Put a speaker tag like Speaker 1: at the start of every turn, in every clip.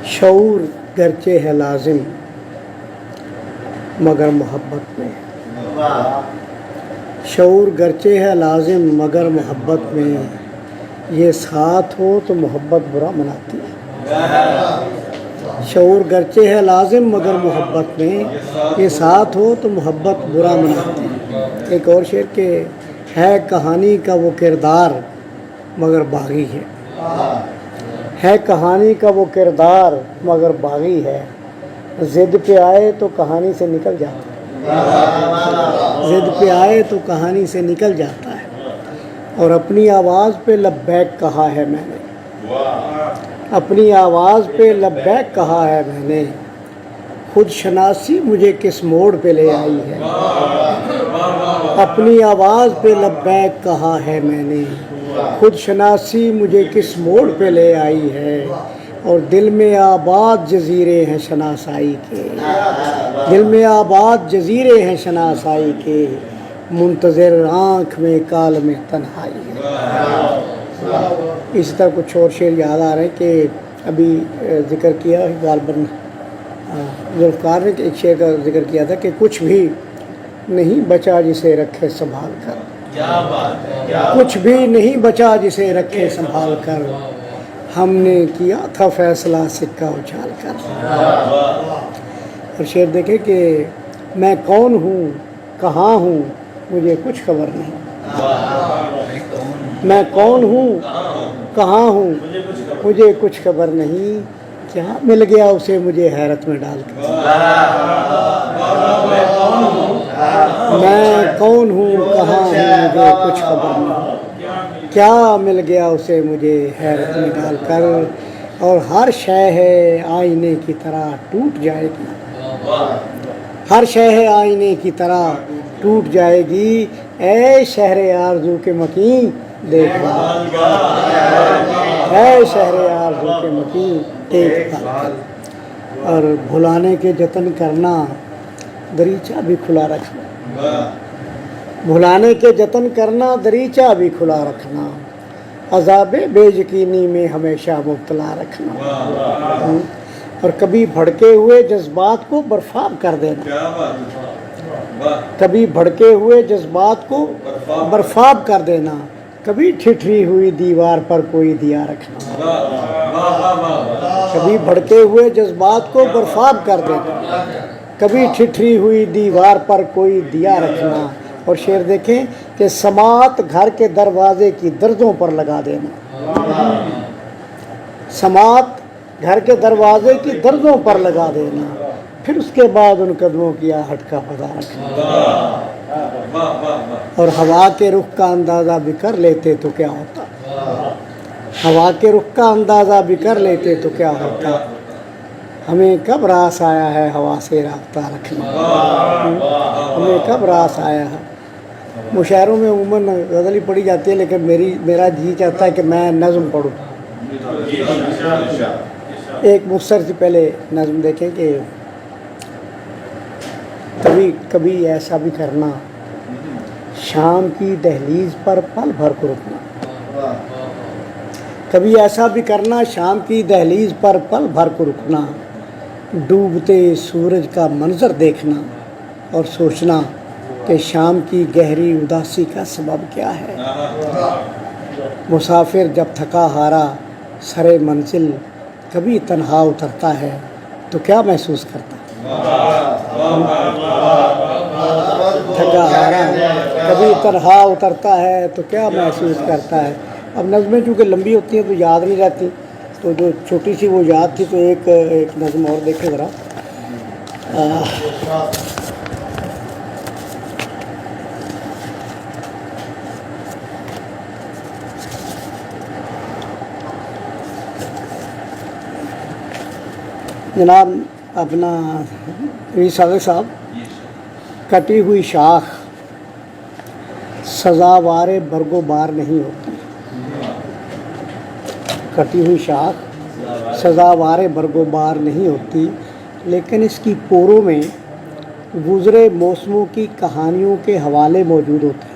Speaker 1: شعور گرچہ ہے لازم مگر محبت میں، شعور گرچہ ہے لازم مگر محبت میں، یہ ساتھ ہو تو محبت برا مناتی ہے۔ شعور گرچہ ہے لازم مگر محبت میں، یہ ساتھ ہو تو محبت برا مناتی ہے۔ ایک اور شعر کہ ہے کہانی کا وہ کردار مگر باغی ہے کہانی کا وہ کردار مگر باغی ہے، ضد پہ آئے تو کہانی سے نکل جاتا ہے، ضد پہ آئے تو کہانی سے نکل جاتا ہے۔ اور اپنی آواز پہ لبیک کہا ہے میں نے، اپنی آواز پہ لبیک کہا ہے میں نے، خود شناسی مجھے کس موڑ پہ لے آئی ہے۔ اپنی آواز پہ لبیک کہا ہے میں نے، خود شناسی مجھے کس موڑ پہ لے آئی ہے، اور دل میں آباد جزیرے ہیں شناسائی کے، دل میں آباد جزیرے ہیں شناسائی کے، منتظر آنکھ میں کالم تنہائی ہے۔ اسی طرح کچھ اور شعر یاد آ رہے ہیں کہ ابھی ذکر کیا غالباً ذوالفقار نے ایک شعر کا ذکر کیا تھا کہ کچھ بھی نہیں بچا جسے رکھے سنبھال کر، کچھ بھی نہیں بچا جسے رکھے سنبھال کر، ہم نے کیا تھا فیصلہ سکہ اچھال کر۔ اور شعر دیکھیں کہ میں کون ہوں کہاں ہوں مجھے کچھ خبر نہیں، میں کون ہوں کہاں ہوں مجھے کچھ خبر نہیں، کیا مل گیا اسے مجھے حیرت میں ڈال کر۔ میں کون ہوں کہاں ہوں مجھے کچھ خبر نہیں، کیا مل گیا اسے مجھے حیرت میں ڈال کر، اور ہر شے ہے آئینے کی طرح ٹوٹ جائے گی، ہر شے ہے آئینے کی طرح ٹوٹ جائے گی، اے شہر آرزو کے مکین دیکھ بھال، اے شہر آرزو کے مکین دیکھ بھال۔ اور بھلانے کے جتن کرنا دریچہ بھی کھلا رکھنا، بھلانے کے جتن کرنا دریچہ بھی کھلا رکھنا، عذاب بے یقینی میں ہمیشہ مبتلا رکھنا، اور کبھی بھڑکے ہوئے جذبات کو برفاب کر دینا، کبھی بھڑکے ہوئے جذبات کو برفاب کر دینا، کبھی ٹھٹری ہوئی دیوار پر کوئی دیا رکھنا، کبھی بھڑکے ہوئے جذبات کو برفاب کر دینا، کبھی ٹھٹری ہوئی دیوار پر کوئی دیا رکھنا۔ اور شعر دیکھیں کہ سماعت گھر کے دروازے کی دردوں پر لگا دینا، سماعت گھر کے دروازے کی دردوں پر لگا دینا، پھر اس کے بعد ان قدموں کی آہٹ کا پتہ رکھنا، اور ہوا کے رخ کا اندازہ بھی کر لیتے تو کیا ہوتا، ہوا کے رخ کا اندازہ بھی کر لیتے تو کیا ہوتا، ہمیں کب راس آیا ہے ہوا سے رابطہ رکھنا، ہمیں کب راس آیا ہے۔ مشاعروں میں عموماً غزل ہی پڑھی جاتی ہے، لیکن میرا جی چاہتا ہے کہ میں نظم پڑھوں۔ ایک مختصر سی پہلے نظم دیکھیں کہ کبھی کبھی ایسا بھی کرنا شام کی دہلیز پر پل بھر کو رکنا، کبھی ایسا بھی کرنا شام کی دہلیز پر پل بھر کو رکنا، ڈوبتے سورج کا منظر دیکھنا اور سوچنا کہ شام کی گہری اداسی کا سبب کیا ہے، مسافر جب تھکا ہارا سرے منزل کبھی تنہا اترتا ہے تو کیا محسوس کرتا، تھکا ہارا کبھی تنہا اترتا ہے تو کیا محسوس کرتا ہے۔ اب نظمیں چونکہ لمبی ہوتی ہیں تو یاد نہیں رہتی، تو جو چھوٹی سی وہ یاد تھی، تو ایک نظم اور دیکھیں ذرا۔ جناب اپنا صادق صاحب، کٹی ہوئی شاخ سزاوار برگ و بار نہیں ہوتی، کٹی ہوئی شاخ سزاوار برگ و بار نہیں ہوتی، لیکن اس کی پوروں میں گزرے موسموں کی کہانیوں کے حوالے موجود ہوتے ہیں۔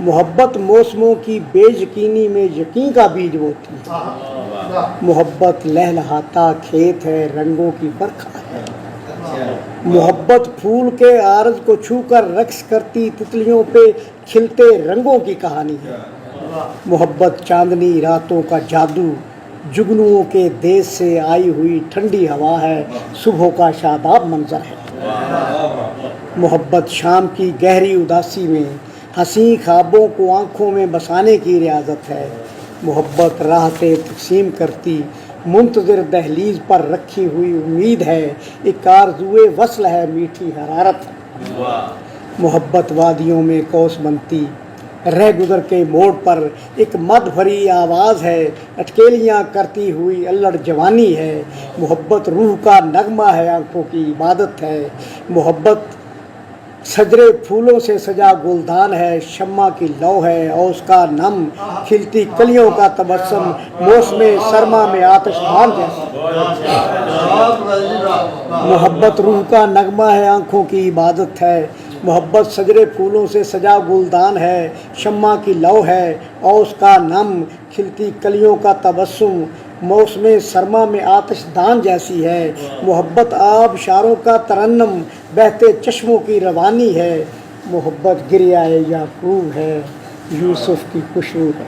Speaker 1: محبت موسموں کی بے یقینی میں یقین کا بیج بوتی ہے، محبت لہلہاتا کھیت ہے، رنگوں کی برکھا ہے، محبت پھول کے عارض کو چھو کر رقص کرتی تتلیوں پہ کھلتے رنگوں کی کہانی ہے، محبت چاندنی راتوں کا جادو، جگنوؤں کے دیس سے آئی ہوئی ٹھنڈی ہوا ہے، صبح کا شاداب منظر ہے، محبت شام کی گہری اداسی میں حسین خوابوں کو آنکھوں میں بسانے کی ریاضت ہے، محبت راحتیں تقسیم کرتی منتظر دہلیز پر رکھی ہوئی امید ہے، ایک آرزوئے وصل ہے، میٹھی حرارت ہے، محبت وادیوں میں کوس بنتی رہ گزر کے موڑ پر ایک مد بھری آواز ہے، اٹکیلیاں کرتی ہوئی الڑ جوانی ہے، محبت روح کا نغمہ ہے، آنکھوں کی عبادت ہے، محبت سجرے پھولوں سے سجا گلدان ہے، شمع کی لو ہے، اوس کا نم کھلتی کلیوں کا تبسم، موسم سرما میں آتش بھان جیسا، محبت روح کا نغمہ ہے، آنکھوں کی عبادت ہے، محبت سجرے پھولوں سے سجا گلدان ہے، شمع کی لو ہے، اوس کا نم کھلتی کلیوں کا تبسم، موسم سرما میں آتش دان جیسی ہے، محبت آب شاروں کا ترنم، بہتے چشموں کی روانی ہے، محبت گریائے یعقوب ہے، یوسف کی خوشبو ہے۔